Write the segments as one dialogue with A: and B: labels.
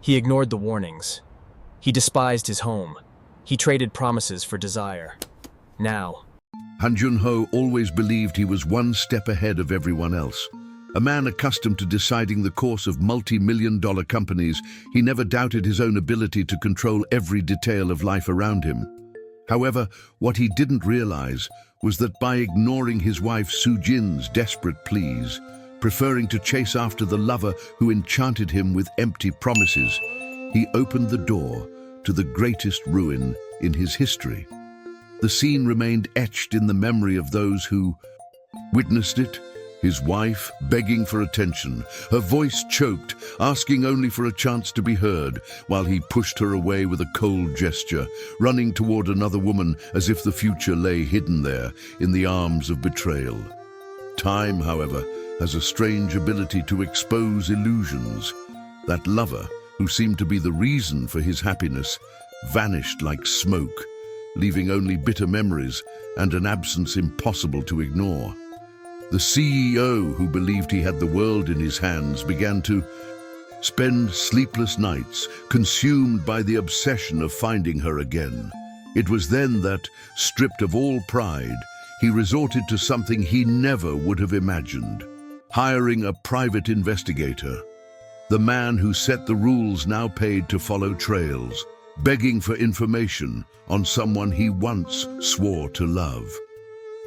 A: He ignored the warnings. He despised his home. He traded promises for desire. Now,
B: Han Joon-ho always believed he was one step ahead of everyone else. A man accustomed to deciding the course of multi-million-dollar companies, he never doubted his own ability to control every detail of life around him. However, what he didn't realize was that by ignoring his wife Soo-jin's desperate pleas, preferring to chase after the lover who enchanted him with empty promises, he opened the door to the greatest ruin in his history. The scene remained etched in the memory of those who witnessed it. His wife begging for attention, her voice choked, asking only for a chance to be heard, while he pushed her away with a cold gesture, running toward another woman as if the future lay hidden there in the arms of betrayal. Time, however, has a strange ability to expose illusions. That lover, who seemed to be the reason for his happiness, vanished like smoke, leaving only bitter memories and an absence impossible to ignore. The CEO, who believed he had the world in his hands, began to spend sleepless nights, consumed by the obsession of finding her again. It was then that, stripped of all pride, he resorted to something he never would have imagined: hiring a private investigator. The man who set the rules now paid to follow trails, begging for information on someone he once swore to love.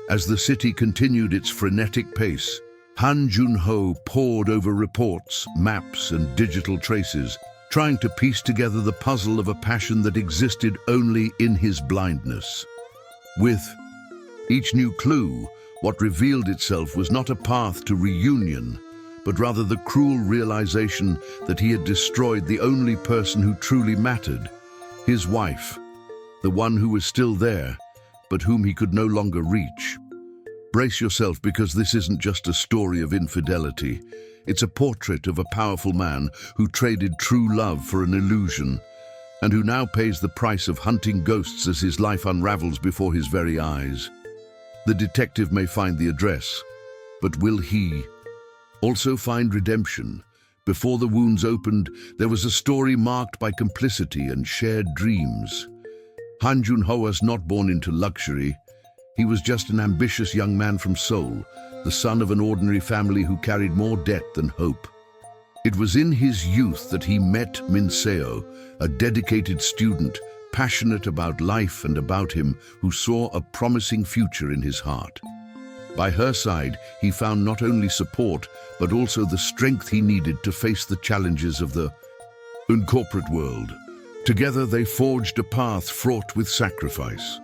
B: As the city continued its frenetic pace, Han Joon-ho pored over reports, maps, and digital traces, trying to piece together the puzzle of a passion that existed only in his blindness. With each new clue, what revealed itself was not a path to reunion, but rather the cruel realization that he had destroyed the only person who truly mattered, his wife, the one who was still there, but whom he could no longer reach. Brace yourself, because this isn't just a story of infidelity. It's a portrait of a powerful man who traded true love for an illusion, and who now pays the price of hunting ghosts as his life unravels before his very eyes. The detective may find the address, but will he also find redemption? Before the wounds opened, there was a story marked by complicity and shared dreams. Han Joon-ho was not born into luxury. He was just an ambitious young man from Seoul, the son of an ordinary family who carried more debt than hope. It was in his youth that he met Min-seo, a dedicated student, passionate about life and about him, who saw a promising future in his heart. By her side, he found not only support, but also the strength he needed to face the challenges of the corporate world. Together they forged a path fraught with sacrifice.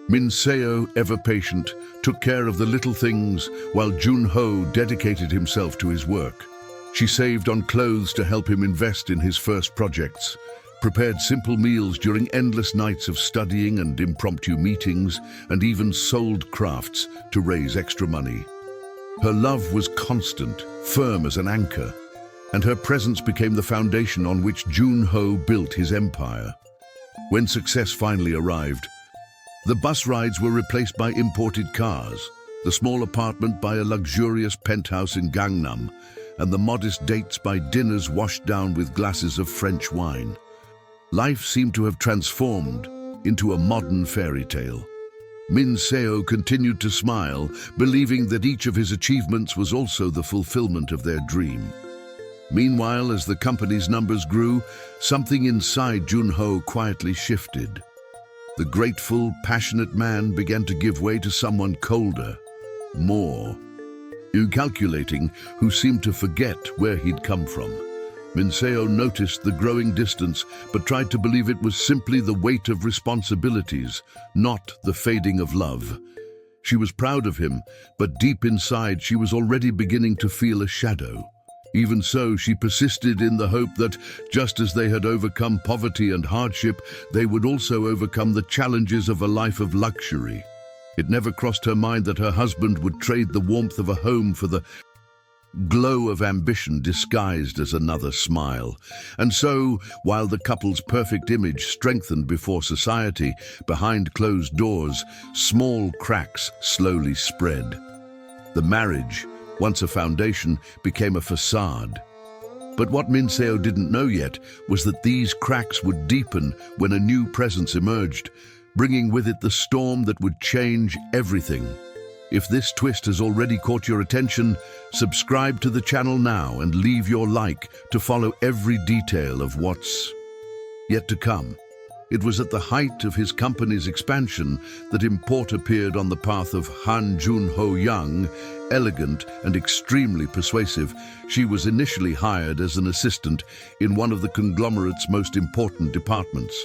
B: Min-seo, ever patient, took care of the little things, while Joon-ho dedicated himself to his work. She saved on clothes to help him invest in his first projects, prepared simple meals during endless nights of studying and impromptu meetings, and even sold crafts to raise extra money. Her love was constant, firm as an anchor, and her presence became the foundation on which Joon-ho built his empire. When success finally arrived, the bus rides were replaced by imported cars, the small apartment by a luxurious penthouse in Gangnam, and the modest dates by dinners washed down with glasses of French wine. Life seemed to have transformed into a modern fairy tale. Min-seo continued to smile, believing that each of his achievements was also the fulfillment of their dream. Meanwhile, as the company's numbers grew, something inside Joon-ho quietly shifted. The grateful, passionate man began to give way to someone colder, more calculating, who seemed to forget where he'd come from. Min-seo noticed the growing distance, but tried to believe it was simply the weight of responsibilities, not the fading of love. She was proud of him, but deep inside she was already beginning to feel a shadow. Even so, she persisted in the hope that, just as they had overcome poverty and hardship, they would also overcome the challenges of a life of luxury. It never crossed her mind that her husband would trade the warmth of a home for the glow of ambition disguised as another smile. And so, while the couple's perfect image strengthened before society, behind closed doors, small cracks slowly spread. The marriage, once a foundation, became a facade. But what Min-seo didn't know yet was that these cracks would deepen when a new presence emerged, bringing with it the storm that would change everything. If this twist has already caught your attention, subscribe to the channel now and leave your like to follow every detail of what's yet to come. It was at the height of his company's expansion that import appeared on the path of Han Joon-ho. Young, elegant, and extremely persuasive, she was initially hired as an assistant in one of the conglomerate's most important departments.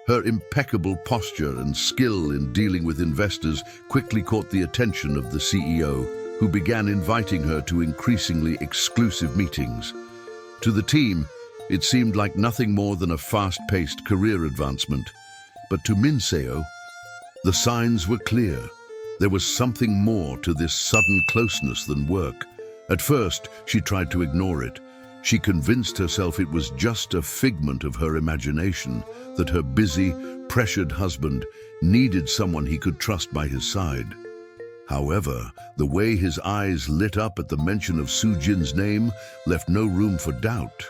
B: Her impeccable posture and skill in dealing with investors quickly caught the attention of the CEO, who began inviting her to increasingly exclusive meetings. To the team, it seemed like nothing more than a fast-paced career advancement. But to Min-seo, the signs were clear. There was something more to this sudden closeness than work. At first, she tried to ignore it. She convinced herself it was just a figment of her imagination, that her busy, pressured husband needed someone he could trust by his side. However, the way his eyes lit up at the mention of Soo-jin's name left no room for doubt.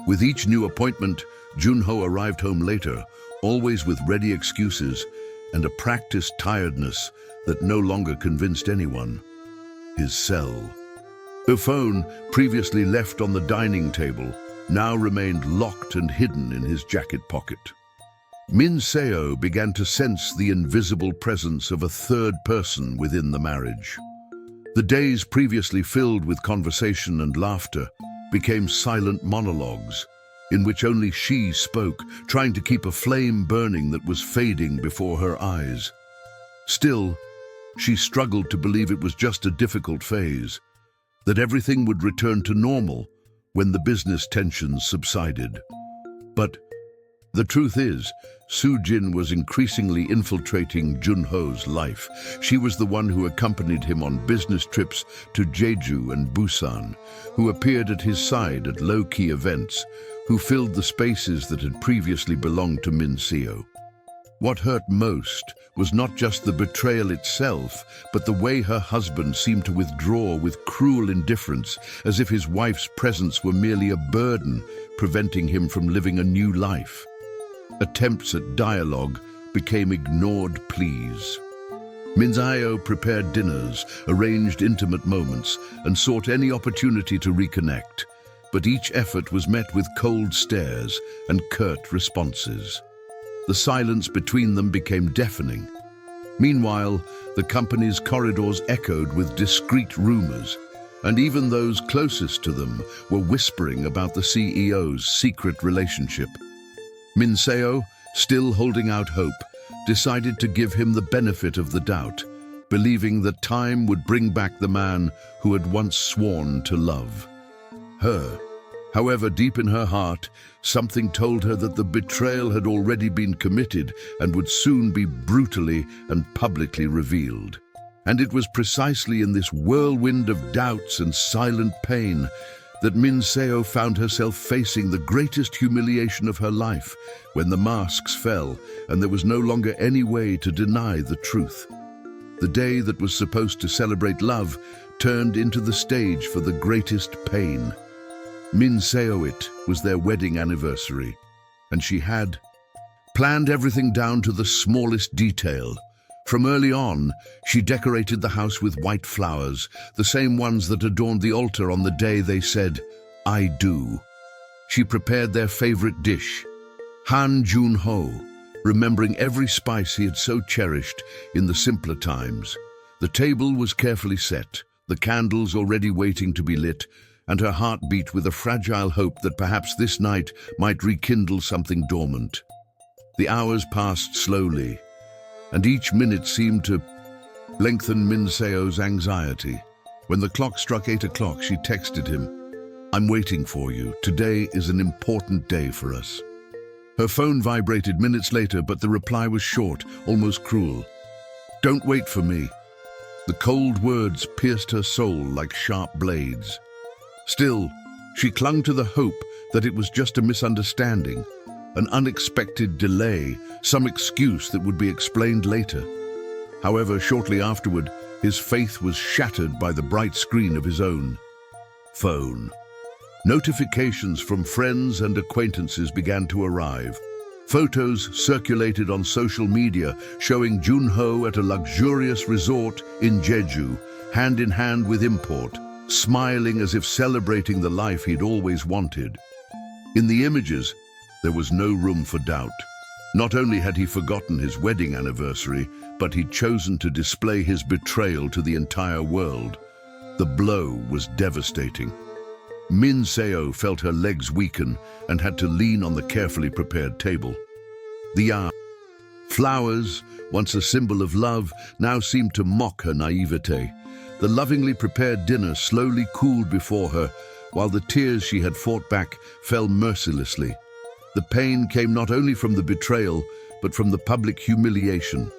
B: With each new appointment, Joon-ho arrived home later, always with ready excuses and a practiced tiredness that no longer convinced anyone. His cell. Her phone, previously left on the dining table, now remained locked and hidden in his jacket pocket. Min-seo began to sense the invisible presence of a third person within the marriage. The days previously filled with conversation and laughter became silent monologues, in which only she spoke, trying to keep a flame burning that was fading before her eyes. Still, she struggled to believe it was just a difficult phase, that everything would return to normal when the business tensions subsided. But the truth is, Soo-jin was increasingly infiltrating Joon-ho's life. She was the one who accompanied him on business trips to Jeju and Busan, who appeared at his side at low-key events, who filled the spaces that had previously belonged to Min-seo. What hurt most was not just the betrayal itself, but the way her husband seemed to withdraw with cruel indifference, as if his wife's presence were merely a burden, preventing him from living a new life. Attempts at dialogue became ignored pleas. Min-seo prepared dinners, arranged intimate moments, and sought any opportunity to reconnect. But each effort was met with cold stares and curt responses. The silence between them became deafening. Meanwhile, the company's corridors echoed with discreet rumors, and even those closest to them were whispering about the CEO's secret relationship. Min-seo, still holding out hope, decided to give him the benefit of the doubt, believing that time would bring back the man who had once sworn to love her. However, deep in her heart, something told her that the betrayal had already been committed and would soon be brutally and publicly revealed. And it was precisely in this whirlwind of doubts and silent pain that Min-seo found herself facing the greatest humiliation of her life, when the masks fell and there was no longer any way to deny the truth. The day that was supposed to celebrate love turned into the stage for the greatest pain. Min-seo, it was their wedding anniversary, and she had planned everything down to the smallest detail. From early on, she decorated the house with white flowers, the same ones that adorned the altar on the day they said, "I do." She prepared their favorite dish, Han Joon-ho, remembering every spice he had so cherished in the simpler times. The table was carefully set, the candles already waiting to be lit, and her heart beat with a fragile hope that perhaps this night might rekindle something dormant. The hours passed slowly, and each minute seemed to lengthen Min-seo's anxiety. When the clock struck 8 o'clock, she texted him, "I'm waiting for you. Today is an important day for us." Her phone vibrated minutes later, but the reply was short, almost cruel. "Don't wait for me." The cold words pierced her soul like sharp blades. Still, she clung to the hope that it was just a misunderstanding, an unexpected delay, some excuse that would be explained later. However, shortly afterward, his faith was shattered by the bright screen of his own phone. Notifications from friends and acquaintances began to arrive. Photos circulated on social media showing Joon-ho at a luxurious resort in Jeju, hand in hand with import, smiling as if celebrating the life he'd always wanted. In the images, there was no room for doubt. Not only had he forgotten his wedding anniversary, but he'd chosen to display his betrayal to the entire world. The blow was devastating. Min-seo felt her legs weaken and had to lean on the carefully prepared table. The flowers, once a symbol of love, now seemed to mock her naivete. The lovingly prepared dinner slowly cooled before her, while the tears she had fought back fell mercilessly. The pain came not only from the betrayal, but from the public humiliation.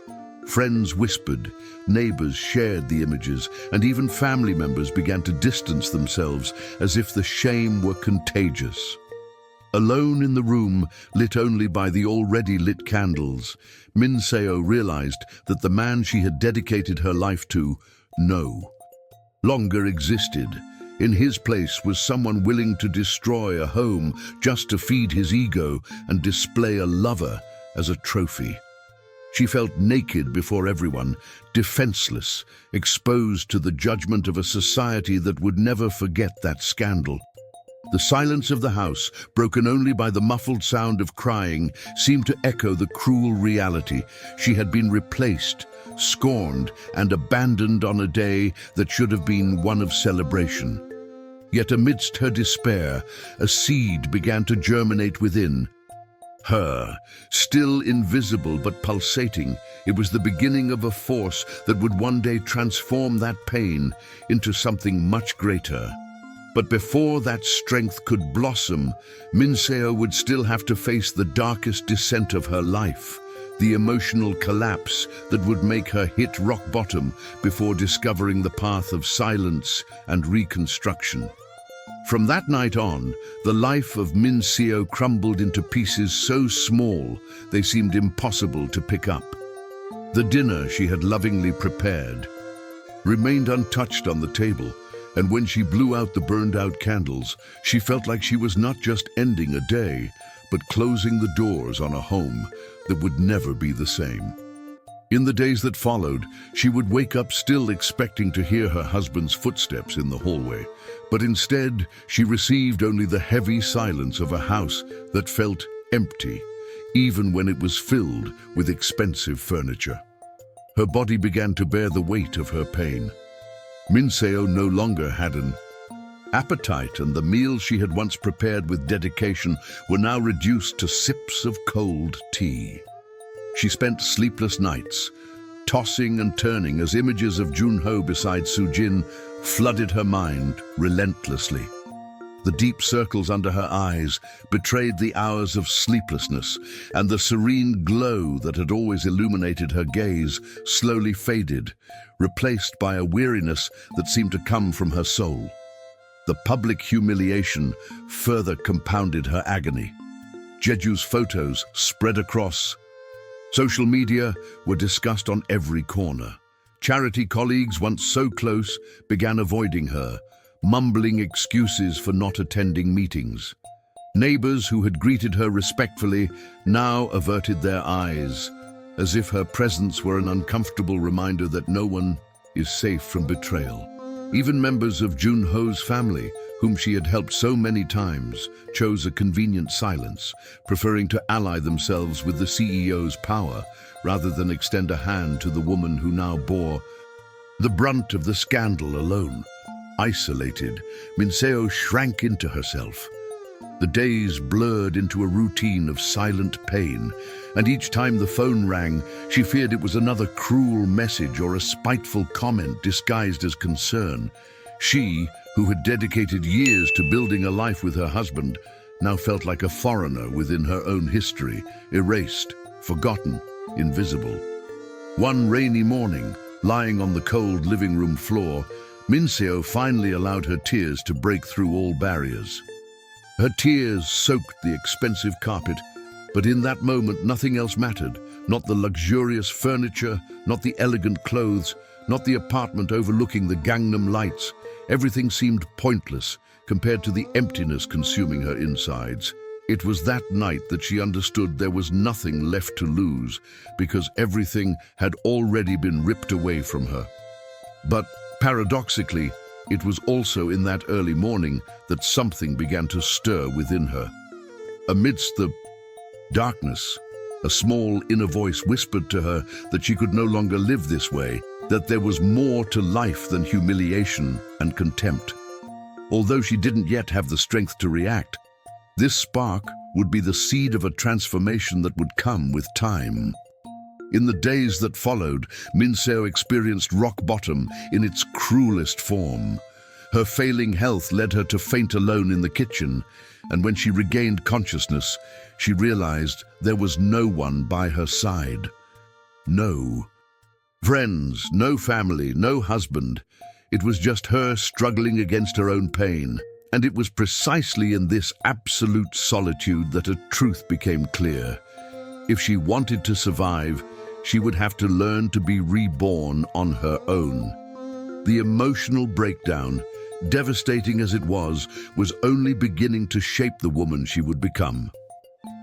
B: Friends whispered, neighbors shared the images, and even family members began to distance themselves as if the shame were contagious. Alone in the room, lit only by the already lit candles, Min-seo realized that the man she had dedicated her life to no longer existed. In his place was someone willing to destroy a home just to feed his ego and display a lover as a trophy. She felt naked before everyone, defenseless, exposed to the judgment of a society that would never forget that scandal. The silence of the house, broken only by the muffled sound of crying, seemed to echo the cruel reality. She had been replaced, scorned, and abandoned on a day that should have been one of celebration. Yet amidst her despair, a seed began to germinate within her, still invisible but pulsating. It was the beginning of a force that would one day transform that pain into something much greater. But before that strength could blossom, Min-seo would still have to face the darkest descent of her life, the emotional collapse that would make her hit rock bottom before discovering the path of silence and reconstruction. From that night on, the life of Min-seo crumbled into pieces so small they seemed impossible to pick up. The dinner she had lovingly prepared remained untouched on the table, and when she blew out the burned-out candles, she felt like she was not just ending a day, but closing the doors on a home that would never be the same. In the days that followed, she would wake up still expecting to hear her husband's footsteps in the hallway, but instead she received only the heavy silence of a house that felt empty, even when it was filled with expensive furniture. Her body began to bear the weight of her pain. Min-seo no longer had an appetite, and the meals she had once prepared with dedication were now reduced to sips of cold tea. She spent sleepless nights, tossing and turning as images of Joon-ho beside Soo-jin flooded her mind relentlessly. The deep circles under her eyes betrayed the hours of sleeplessness, and the serene glow that had always illuminated her gaze slowly faded, replaced by a weariness that seemed to come from her soul. The public humiliation further compounded her agony. Jeju's photos spread across social media were discussed on every corner. Charity colleagues, once so close, began avoiding her, mumbling excuses for not attending meetings. Neighbors who had greeted her respectfully now averted their eyes, as if her presence were an uncomfortable reminder that no one is safe from betrayal. Even members of Joon-ho's family, whom she had helped so many times, chose a convenient silence, preferring to ally themselves with the CEO's power rather than extend a hand to the woman who now bore the brunt of the scandal alone. Isolated, Min-seo shrank into herself. The days blurred into a routine of silent pain, and each time the phone rang, she feared it was another cruel message or a spiteful comment disguised as concern. She, who had dedicated years to building a life with her husband, now felt like a foreigner within her own history, erased, forgotten, invisible. One rainy morning, lying on the cold living room floor, Min-seo finally allowed her tears to break through all barriers. Her tears soaked the expensive carpet, but in that moment nothing else mattered. Not the luxurious furniture, not the elegant clothes, not the apartment overlooking the Gangnam lights. Everything seemed pointless, compared to the emptiness consuming her insides. It was that night that she understood there was nothing left to lose, because everything had already been ripped away from her. But paradoxically, it was also in that early morning that something began to stir within her. Amidst the darkness, a small inner voice whispered to her that she could no longer live this way, that there was more to life than humiliation and contempt. Although she didn't yet have the strength to react, this spark would be the seed of a transformation that would come with time. In the days that followed, Min-seo experienced rock bottom in its cruelest form. Her failing health led her to faint alone in the kitchen, and when she regained consciousness, she realized there was no one by her side. No friends, no family, no husband. It was just her struggling against her own pain. And it was precisely in this absolute solitude that a truth became clear. If she wanted to survive, she would have to learn to be reborn on her own. The emotional breakdown, devastating as it was only beginning to shape the woman she would become.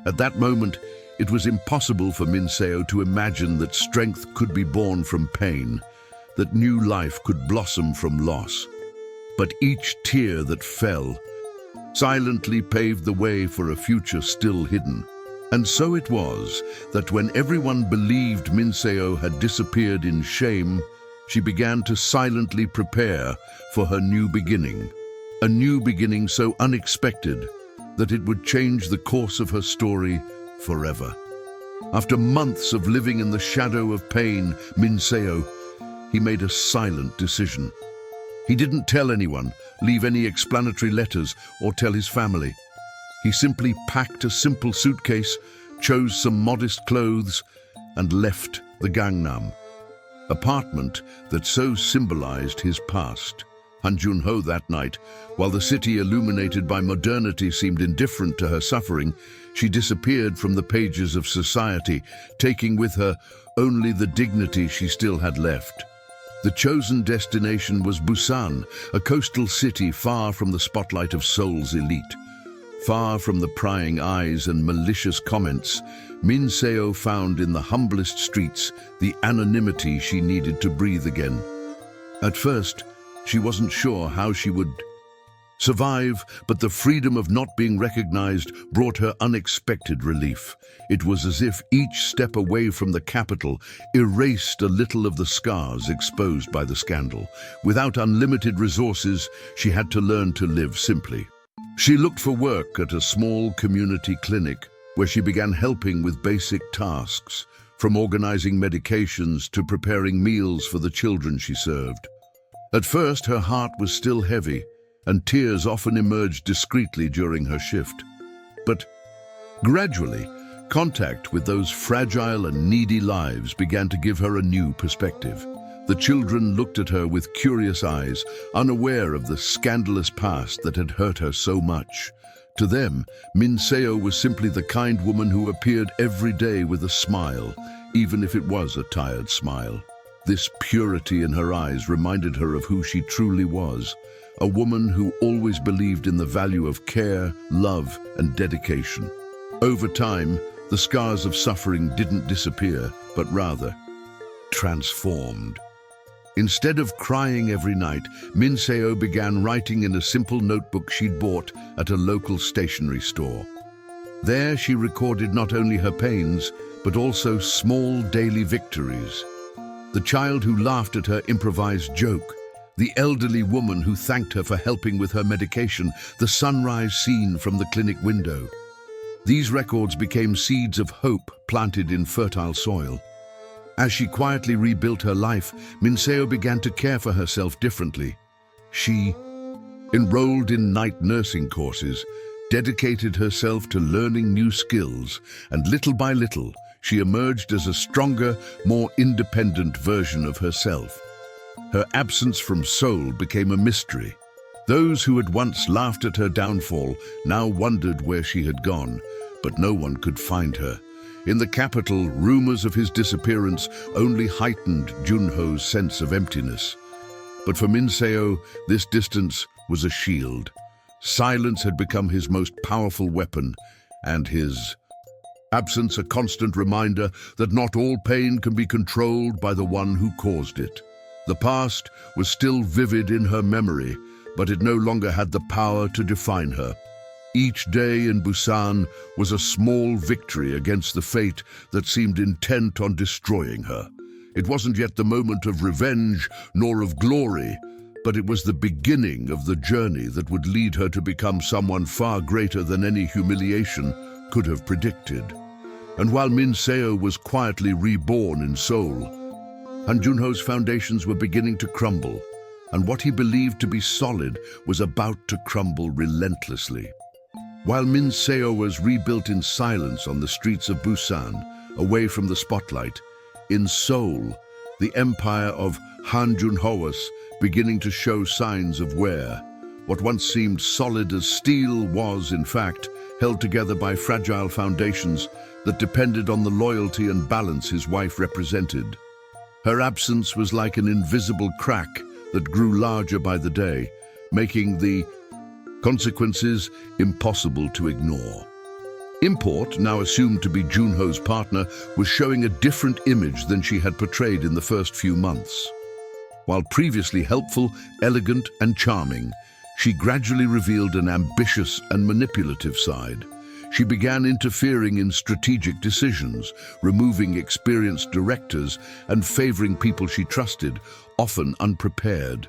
B: At that moment, it was impossible for Min-seo to imagine that strength could be born from pain, that new life could blossom from loss. But each tear that fell silently paved the way for a future still hidden. And so it was that when everyone believed Min-seo had disappeared in shame, she began to silently prepare for her new beginning. A new beginning so unexpected that it would change the course of her story forever. After months of living in the shadow of pain, Min-seo, he made a silent decision. He didn't tell anyone, leave any explanatory letters, or tell his family. He simply packed a simple suitcase, chose some modest clothes, and left the Gangnam, apartment that so symbolized his past. Han Joon-ho that night, while the city illuminated by modernity seemed indifferent to her suffering, she disappeared from the pages of society, taking with her only the dignity she still had left. The chosen destination was Busan, a coastal city far from the spotlight of Seoul's elite. Far from the prying eyes and malicious comments, Min-seo found in the humblest streets the anonymity she needed to breathe again. At first, she wasn't sure how she would survive, but the freedom of not being recognized brought her unexpected relief. It was as if each step away from the capital erased a little of the scars exposed by the scandal. Without unlimited resources, she had to learn to live simply. She looked for work at a small community clinic, where she began helping with basic tasks, from organizing medications to preparing meals for the children she served. At first, her heart was still heavy, and tears often emerged discreetly during her shift. But gradually, contact with those fragile and needy lives began to give her a new perspective. The children looked at her with curious eyes, unaware of the scandalous past that had hurt her so much. To them, Min-seo was simply the kind woman who appeared every day with a smile, even if it was a tired smile. This purity in her eyes reminded her of who she truly was, a woman who always believed in the value of care, love, and dedication. Over time, the scars of suffering didn't disappear, but rather transformed. Instead of crying every night, Min-seo began writing in a simple notebook she'd bought at a local stationery store. There she recorded not only her pains, but also small daily victories. The child who laughed at her improvised joke, the elderly woman who thanked her for helping with her medication, the sunrise scene from the clinic window. These records became seeds of hope planted in fertile soil. As she quietly rebuilt her life, Min-seo began to care for herself differently. She enrolled in night nursing courses, dedicated herself to learning new skills, and little by little, she emerged as a stronger, more independent version of herself. Her absence from Seoul became a mystery. Those who had once laughed at her downfall now wondered where she had gone, but no one could find her. In the capital, rumors of his disappearance only heightened Joon-ho's sense of emptiness. But for Min-seo, this distance was a shield. Silence had become his most powerful weapon, and his absence a constant reminder that not all pain can be controlled by the one who caused it. The past was still vivid in her memory, but it no longer had the power to define her. Each day in Busan was a small victory against the fate that seemed intent on destroying her. It wasn't yet the moment of revenge nor of glory, but it was the beginning of the journey that would lead her to become someone far greater than any humiliation could have predicted. And while Min-seo was quietly reborn in Seoul, Han Joon-ho's foundations were beginning to crumble, and what he believed to be solid was about to crumble relentlessly. While Min-seo was rebuilt in silence on the streets of Busan, away from the spotlight, in Seoul, the empire of Han Joon-ho was beginning to show signs of wear. What once seemed solid as steel was, in fact, held together by fragile foundations that depended on the loyalty and balance his wife represented. Her absence was like an invisible crack that grew larger by the day, making the consequences impossible to ignore. Import, now assumed to be Joon-ho's partner, was showing a different image than she had portrayed in the first few months. While previously helpful, elegant, and charming, she gradually revealed an ambitious and manipulative side. She began interfering in strategic decisions, removing experienced directors and favoring people she trusted, often unprepared.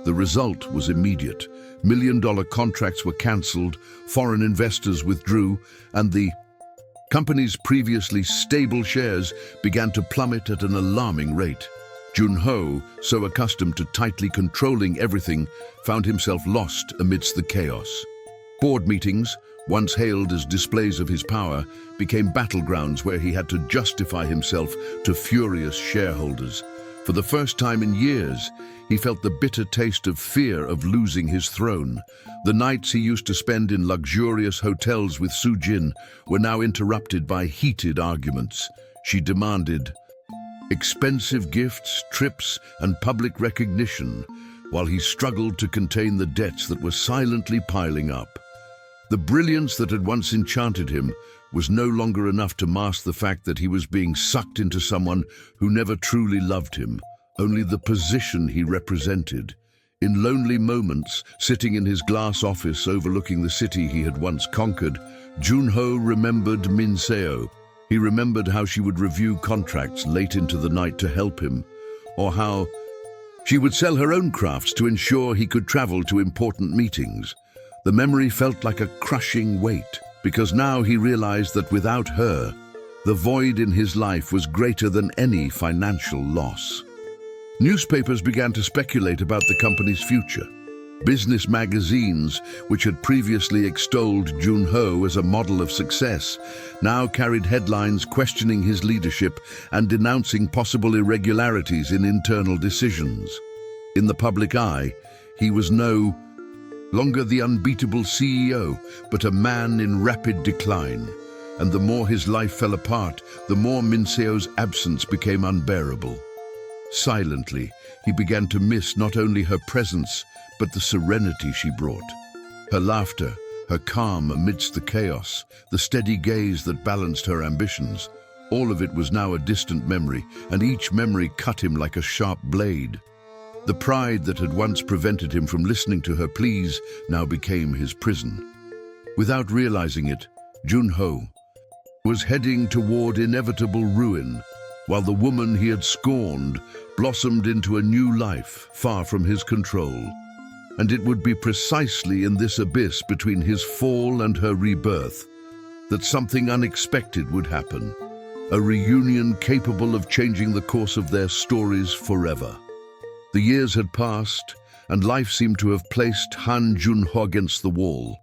B: The result was immediate. Million-dollar contracts were cancelled, foreign investors withdrew, and the company's previously stable shares began to plummet at an alarming rate. Joon-ho, so accustomed to tightly controlling everything, found himself lost amidst the chaos. Board meetings, once hailed as displays of his power, became battlegrounds where he had to justify himself to furious shareholders. For the first time in years, he felt the bitter taste of fear of losing his throne. The nights he used to spend in luxurious hotels with Soo-jin were now interrupted by heated arguments. She demanded expensive gifts, trips, and public recognition, while he struggled to contain the debts that were silently piling up. The brilliance that had once enchanted him was no longer enough to mask the fact that he was being sucked into someone who never truly loved him, only the position he represented. In lonely moments, sitting in his glass office overlooking the city he had once conquered, Joon-ho remembered Min-seo. He remembered how she would review contracts late into the night to help him, or how she would sell her own crafts to ensure he could travel to important meetings. The memory felt like a crushing weight, because now he realized that without her, the void in his life was greater than any financial loss. Newspapers began to speculate about the company's future. Business magazines, which had previously extolled Joon-ho as a model of success, now carried headlines questioning his leadership and denouncing possible irregularities in internal decisions. In the public eye, he was no longer the unbeatable CEO, but a man in rapid decline. And the more his life fell apart, the more Min-seo's absence became unbearable. Silently, he began to miss not only her presence, but the serenity she brought. Her laughter, her calm amidst the chaos, the steady gaze that balanced her ambitions. All of it was now a distant memory, and each memory cut him like a sharp blade. The pride that had once prevented him from listening to her pleas now became his prison. Without realizing it, Joon-ho was heading toward inevitable ruin, while the woman he had scorned blossomed into a new life far from his control. And it would be precisely in this abyss between his fall and her rebirth that something unexpected would happen, a reunion capable of changing the course of their stories forever. The years had passed, and life seemed to have placed Han Joon-ho against the wall.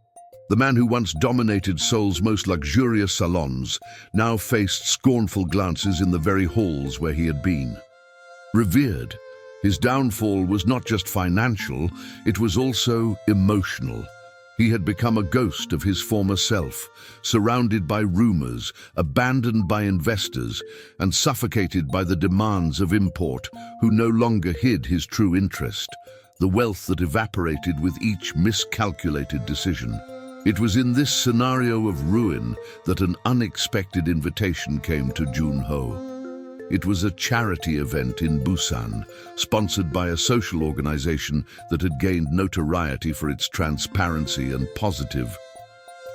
B: The man who once dominated Seoul's most luxurious salons now faced scornful glances in the very halls where he had been. Revered, his downfall was not just financial, it was also emotional. He had become a ghost of his former self, surrounded by rumors, abandoned by investors, and suffocated by the demands of Import, who no longer hid his true interest. the wealth that evaporated with each miscalculated decision. It was in this scenario of ruin that an unexpected invitation came to Joon-ho. It was a charity event in Busan, sponsored by a social organization that had gained notoriety for its transparency and positive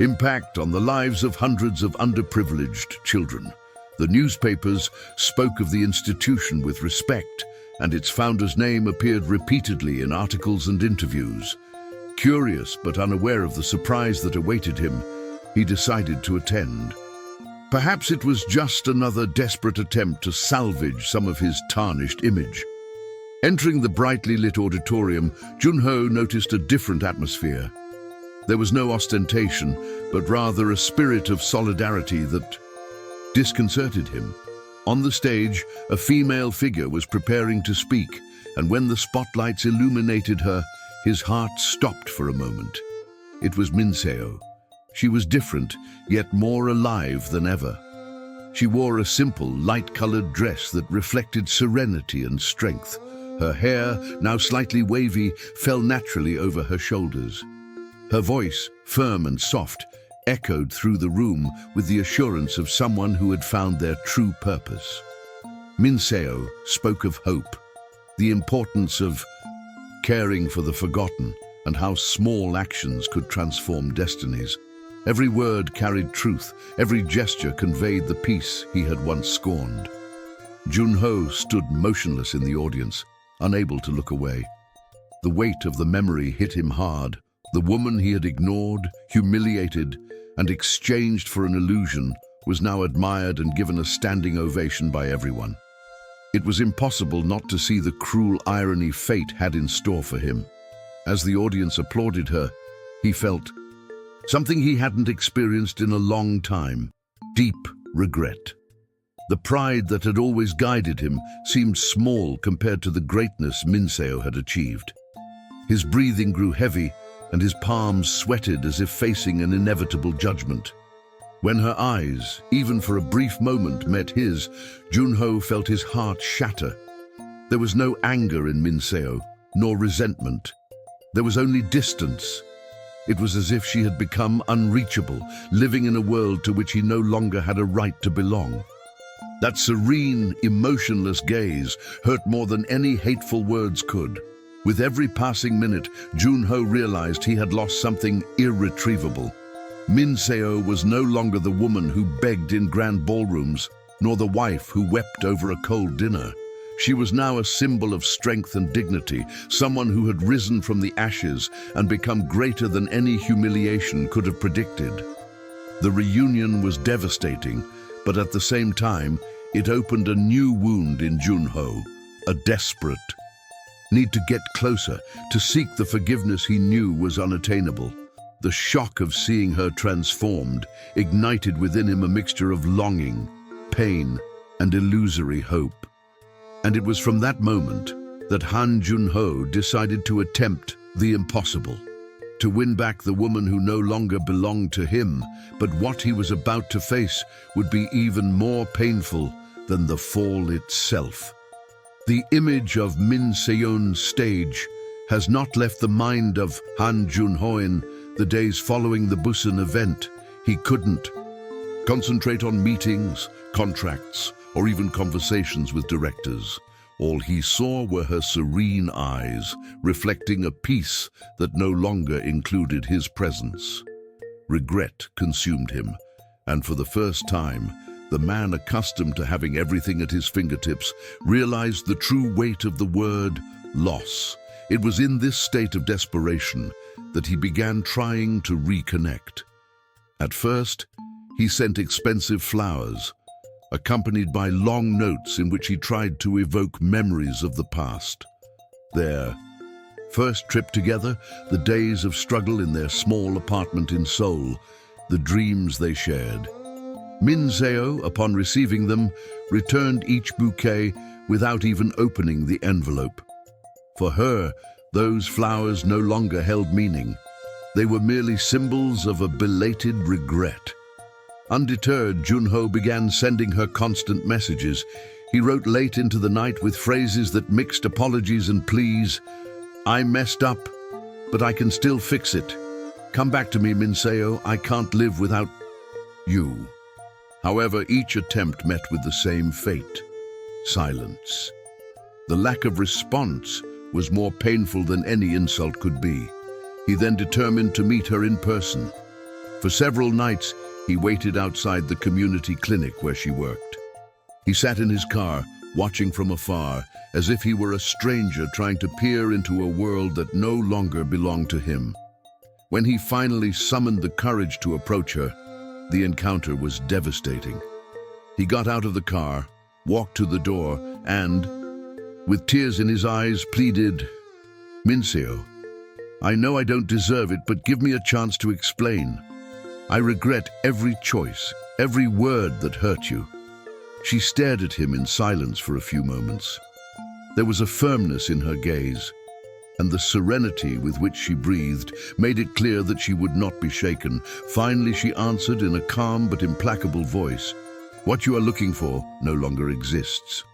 B: impact on the lives of hundreds of underprivileged children. The newspapers spoke of the institution with respect, and its founder's name appeared repeatedly in articles and interviews. Curious but unaware of the surprise that awaited him, he decided to attend. Perhaps it was just another desperate attempt to salvage some of his tarnished image. Entering the brightly lit auditorium, Joon-ho noticed a different atmosphere. There was no ostentation, but rather a spirit of solidarity that disconcerted him. On the stage, a female figure was preparing to speak, and when the spotlights illuminated her, his heart stopped for a moment. It was Min-seo. She was different, yet more alive than ever. She wore a simple, light-colored dress that reflected serenity and strength. Her hair, now slightly wavy, fell naturally over her shoulders. Her voice, firm and soft, echoed through the room with the assurance of someone who had found their true purpose. Min-seo spoke of hope, the importance of caring for the forgotten, and how small actions could transform destinies. Every word carried truth, every gesture conveyed the peace he had once scorned. Joon-ho stood motionless in the audience, unable to look away. The weight of the memory hit him hard. The woman he had ignored, humiliated, and exchanged for an illusion was now admired and given a standing ovation by everyone. It was impossible not to see the cruel irony fate had in store for him. As the audience applauded her, he felt something he hadn't experienced in a long time: deep regret. The pride that had always guided him seemed small compared to the greatness Min-seo had achieved. His breathing grew heavy, and his palms sweated as if facing an inevitable judgment. When her eyes, even for a brief moment, met his, Joon-ho felt his heart shatter. There was no anger in Min-seo, nor resentment. There was only distance. It was as if she had become unreachable, living in a world to which he no longer had a right to belong. That serene, emotionless gaze hurt more than any hateful words could. With every passing minute, Joon-ho realized he had lost something irretrievable. Min-seo was no longer the woman who begged in grand ballrooms, nor the wife who wept over a cold dinner. She was now a symbol of strength and dignity, someone who had risen from the ashes and become greater than any humiliation could have predicted. The reunion was devastating, but at the same time, it opened a new wound in Joon-ho, a desperate need to get closer, to seek the forgiveness he knew was unattainable. The shock of seeing her transformed ignited within him a mixture of longing, pain, and illusory hope. And it was from that moment that Han Joon-ho decided to attempt the impossible, to win back the woman who no longer belonged to him. But what he was about to face would be even more painful than the fall itself. The image of Min-seo's stage has not left the mind of Han Joon-ho. In the days following the Busan event, he couldn't concentrate on meetings, contracts, or even conversations with directors. All he saw were her serene eyes, reflecting a peace that no longer included his presence. Regret consumed him, and for the first time, the man accustomed to having everything at his fingertips realized the true weight of the word loss. It was in this state of desperation that he began trying to reconnect. At first, he sent expensive flowers, accompanied by long notes in which he tried to evoke memories of the past. Their first trip together, the days of struggle in their small apartment in Seoul, the dreams they shared. Min-seo, upon receiving them, returned each bouquet without even opening the envelope. For her, those flowers no longer held meaning. They were merely symbols of a belated regret. Undeterred, Joon-ho began sending her constant messages. He wrote late into the night with phrases that mixed apologies and pleas. I messed up, but I can still fix it. Come back to me, Min-seo. I can't live without you. However, each attempt met with the same fate: silence. The lack of response was more painful than any insult could be. He then determined to meet her in person. For several nights, he waited outside the community clinic where she worked. He sat in his car, watching from afar, as if he were a stranger trying to peer into a world that no longer belonged to him. When he finally summoned the courage to approach her, the encounter was devastating. He got out of the car, walked to the door, and, with tears in his eyes, pleaded, "Min-seo, I know I don't deserve it, but give me a chance to explain. I regret every choice, every word that hurt you." She stared at him in silence for a few moments. There was a firmness in her gaze, and the serenity with which she breathed made it clear that she would not be shaken. Finally, she answered in a calm but implacable voice, "What you are looking for no longer exists."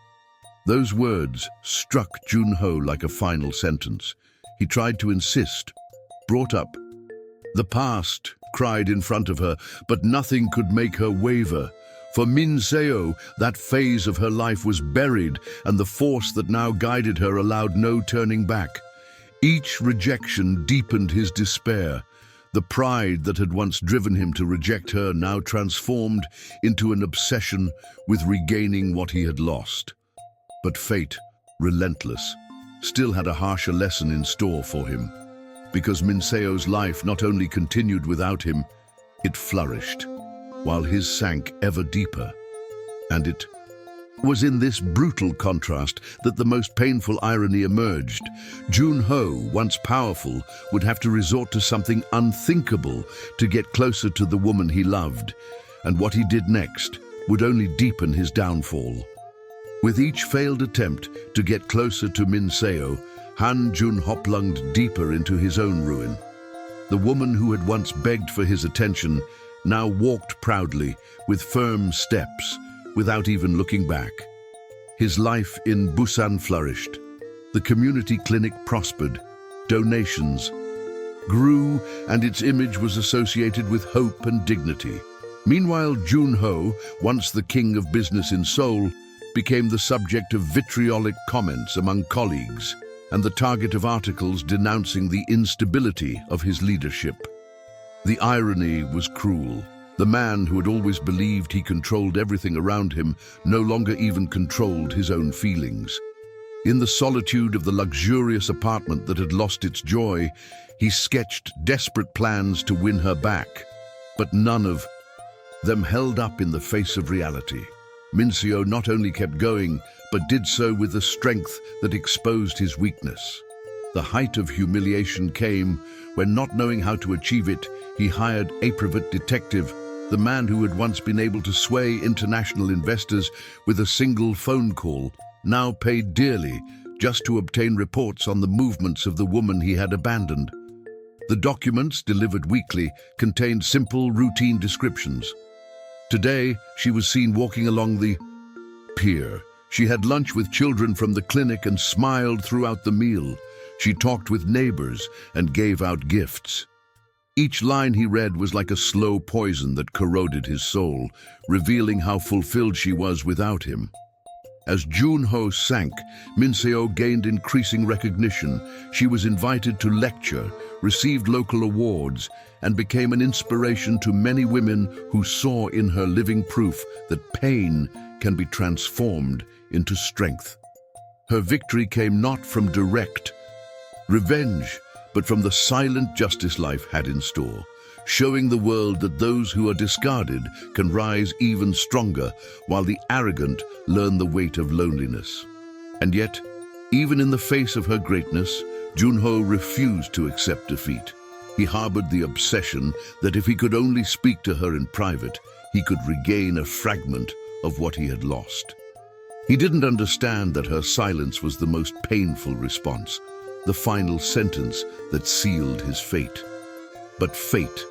B: Those words struck Joon-ho like a final sentence. He tried to insist, brought up. The past cried in front of her, but nothing could make her waver. For Min-seo, that phase of her life was buried, and the force that now guided her allowed no turning back. Each rejection deepened his despair. The pride that had once driven him to reject her now transformed into an obsession with regaining what he had lost. But fate, relentless, still had a harsher lesson in store for him. Because Min-seo's life not only continued without him, it flourished, while his sank ever deeper. And it was in this brutal contrast that the most painful irony emerged. Joon-ho, once powerful, would have to resort to something unthinkable to get closer to the woman he loved, and what he did next would only deepen his downfall. With each failed attempt to get closer to Min-seo, Han Joon-ho plunged deeper into his own ruin. The woman who had once begged for his attention now walked proudly, with firm steps, without even looking back. His life in Busan flourished. The community clinic prospered. Donations grew, and its image was associated with hope and dignity. Meanwhile, Joon-ho, once the king of business in Seoul, became the subject of vitriolic comments among colleagues and the target of articles denouncing the instability of his leadership. The irony was cruel. The man who had always believed he controlled everything around him no longer even controlled his own feelings. In the solitude of the luxurious apartment that had lost its joy, he sketched desperate plans to win her back, but none of them held up in the face of reality. Min-seo not only kept going, but did so with a strength that exposed his weakness. The height of humiliation came when, not knowing how to achieve it, he hired a private detective, the man who had once been able to sway international investors with a single phone call, now paid dearly just to obtain reports on the movements of the woman he had abandoned. The documents, delivered weekly, contained simple, routine descriptions. Today, she was seen walking along the pier. She had lunch with children from the clinic and smiled throughout the meal. She talked with neighbors and gave out gifts. Each line he read was like a slow poison that corroded his soul, revealing how fulfilled she was without him. As Joon-ho sank, Min-seo gained increasing recognition. She was invited to lecture, received local awards, and became an inspiration to many women who saw in her living proof that pain can be transformed into strength. Her victory came not from direct revenge, but from the silent justice life had in store, showing the world that those who are discarded can rise even stronger, while the arrogant learn the weight of loneliness. And yet, even in the face of her greatness, Joon-ho refused to accept defeat. He harbored the obsession that if he could only speak to her in private, he could regain a fragment of what he had lost. He didn't understand that her silence was the most painful response, the final sentence that sealed his fate. But fate,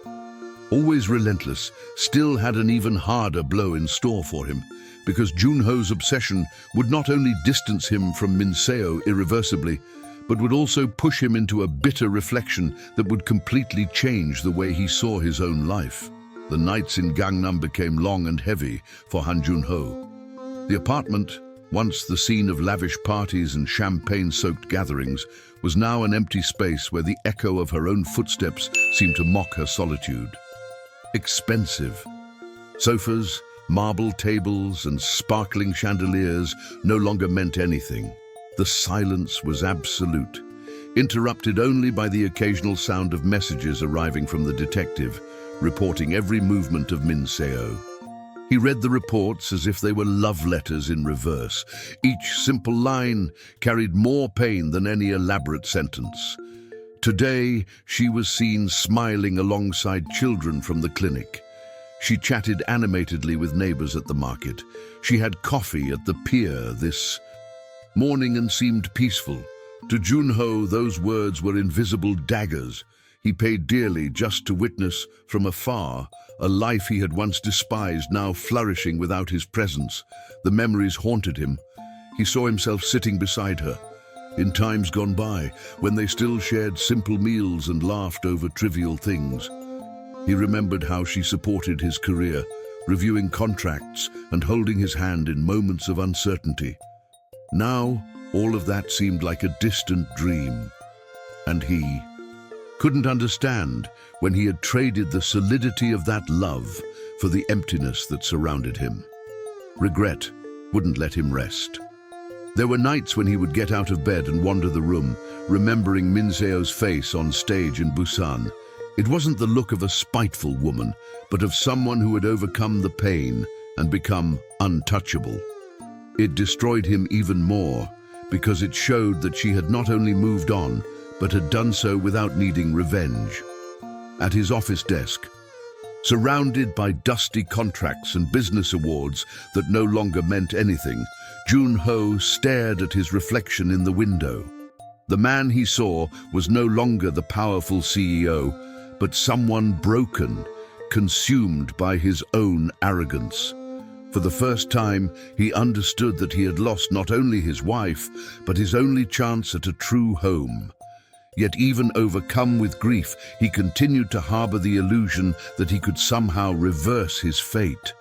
B: always relentless, still had an even harder blow in store for him, because Joon-ho's obsession would not only distance him from Min-seo irreversibly, but would also push him into a bitter reflection that would completely change the way he saw his own life. The nights in Gangnam became long and heavy for Han Joon-ho. The apartment, once the scene of lavish parties and champagne-soaked gatherings, was now an empty space where the echo of her own footsteps seemed to mock her solitude. Expensive. Sofas, marble tables, and sparkling chandeliers no longer meant anything. The silence was absolute, interrupted only by the occasional sound of messages arriving from the detective, reporting every movement of Min-seo. He read the reports as if they were love letters in reverse. Each simple line carried more pain than any elaborate sentence. Today, she was seen smiling alongside children from the clinic. She chatted animatedly with neighbors at the market. She had coffee at the pier this morning and seemed peaceful. To Joon-ho, those words were invisible daggers. He paid dearly just to witness from afar a life he had once despised, now flourishing without his presence. The memories haunted him. He saw himself sitting beside her, in times gone by, when they still shared simple meals and laughed over trivial things. He remembered how she supported his career, reviewing contracts and holding his hand in moments of uncertainty. Now, all of that seemed like a distant dream, and he couldn't understand when he had traded the solidity of that love for the emptiness that surrounded him. Regret wouldn't let him rest. There were nights when he would get out of bed and wander the room, remembering Min-seo's face on stage in Busan. It wasn't the look of a spiteful woman, but of someone who had overcome the pain and become untouchable. It destroyed him even more, because it showed that she had not only moved on, but had done so without needing revenge. At his office desk, surrounded by dusty contracts and business awards that no longer meant anything, Joon-ho stared at his reflection in the window. The man he saw was no longer the powerful CEO, but someone broken, consumed by his own arrogance. For the first time, he understood that he had lost not only his wife, but his only chance at a true home. Yet even overcome with grief, he continued to harbor the illusion that he could somehow reverse his fate.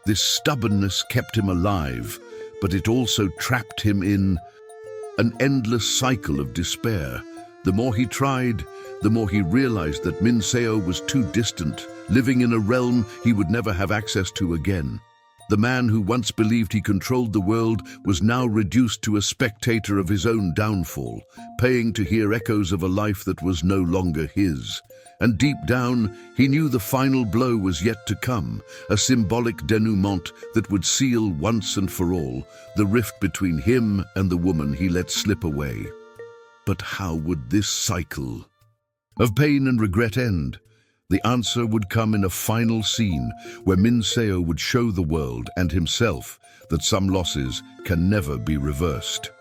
B: This stubbornness kept him alive, but it also trapped him in an endless cycle of despair. The more he tried, the more he realized that Min-seo was too distant, living in a realm he would never have access to again. The man who once believed he controlled the world was now reduced to a spectator of his own downfall, paying to hear echoes of a life that was no longer his. And deep down, he knew the final blow was yet to come, a symbolic denouement that would seal once and for all the rift between him and the woman he let slip away. But how would this cycle of pain and regret end? The answer would come in a final scene where Min-seo would show the world and himself that some losses can never be reversed.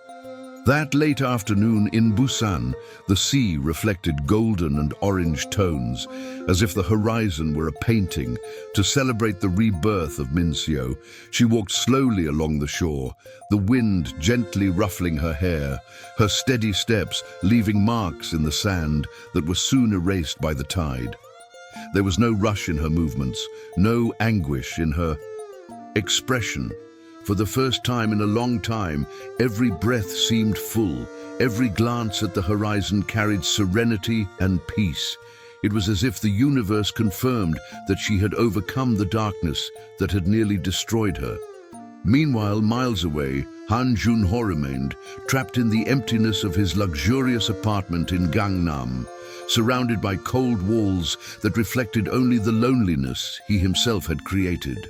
B: That late afternoon in Busan, the sea reflected golden and orange tones, as if the horizon were a painting. To celebrate the rebirth of Min-seo, she walked slowly along the shore, the wind gently ruffling her hair, her steady steps leaving marks in the sand that were soon erased by the tide. There was no rush in her movements, no anguish in her expression. For the first time in a long time, every breath seemed full. Every glance at the horizon carried serenity and peace. It was as if the universe confirmed that she had overcome the darkness that had nearly destroyed her. Meanwhile, miles away, Han Joon-ho remained, trapped in the emptiness of his luxurious apartment in Gangnam, surrounded by cold walls that reflected only the loneliness he himself had created.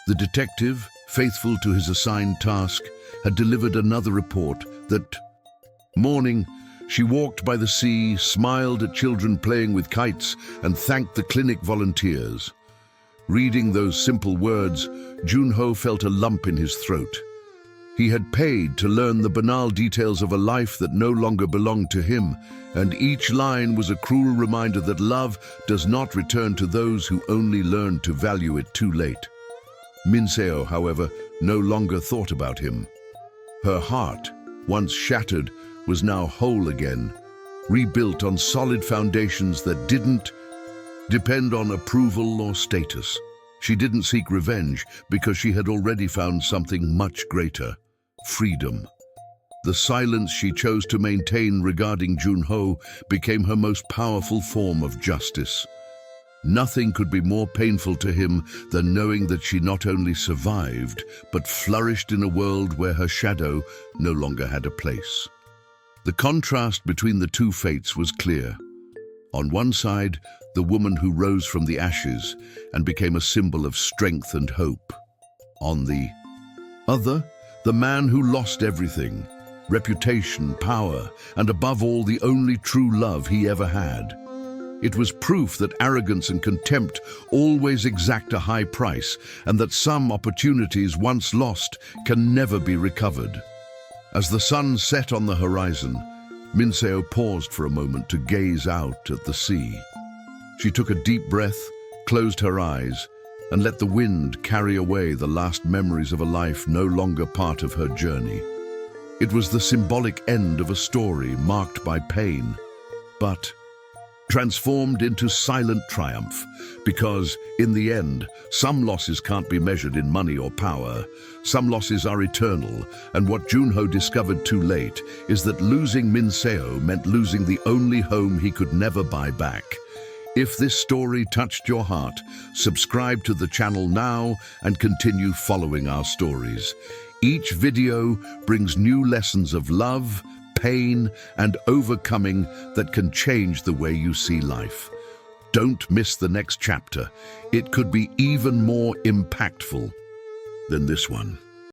B: The detective, faithful to his assigned task, had delivered another report. That morning, she walked by the sea, smiled at children playing with kites, and thanked the clinic volunteers. Reading those simple words, Joon-ho felt a lump in his throat. He had paid to learn the banal details of a life that no longer belonged to him, and each line was a cruel reminder that love does not return to those who only learn to value it too late. Min-seo, however, no longer thought about him. Her heart, once shattered, was now whole again, rebuilt on solid foundations that didn't depend on approval or status. She didn't seek revenge because she had already found something much greater: freedom. The silence she chose to maintain regarding Joon-ho became her most powerful form of justice. Nothing could be more painful to him than knowing that she not only survived, but flourished in a world where her shadow no longer had a place. The contrast between the two fates was clear. On one side, the woman who rose from the ashes and became a symbol of strength and hope. On the other, the man who lost everything: reputation, power, and above all, the only true love he ever had. It was proof that arrogance and contempt always exact a high price, and that some opportunities once lost can never be recovered. As the sun set on the horizon, Min-seo paused for a moment to gaze out at the sea. She took a deep breath, closed her eyes, and let the wind carry away the last memories of a life no longer part of her journey. It was the symbolic end of a story marked by pain, but transformed into silent triumph, because, in the end, some losses can't be measured in money or power. Some losses are eternal, and what Joon-ho discovered too late is that losing Min-seo meant losing the only home he could never buy back. If this story touched your heart, subscribe to the channel now and continue following our stories. Each video brings new lessons of love, pain, and overcoming that can change the way you see life. Don't miss the next chapter. It could be even more impactful than this one.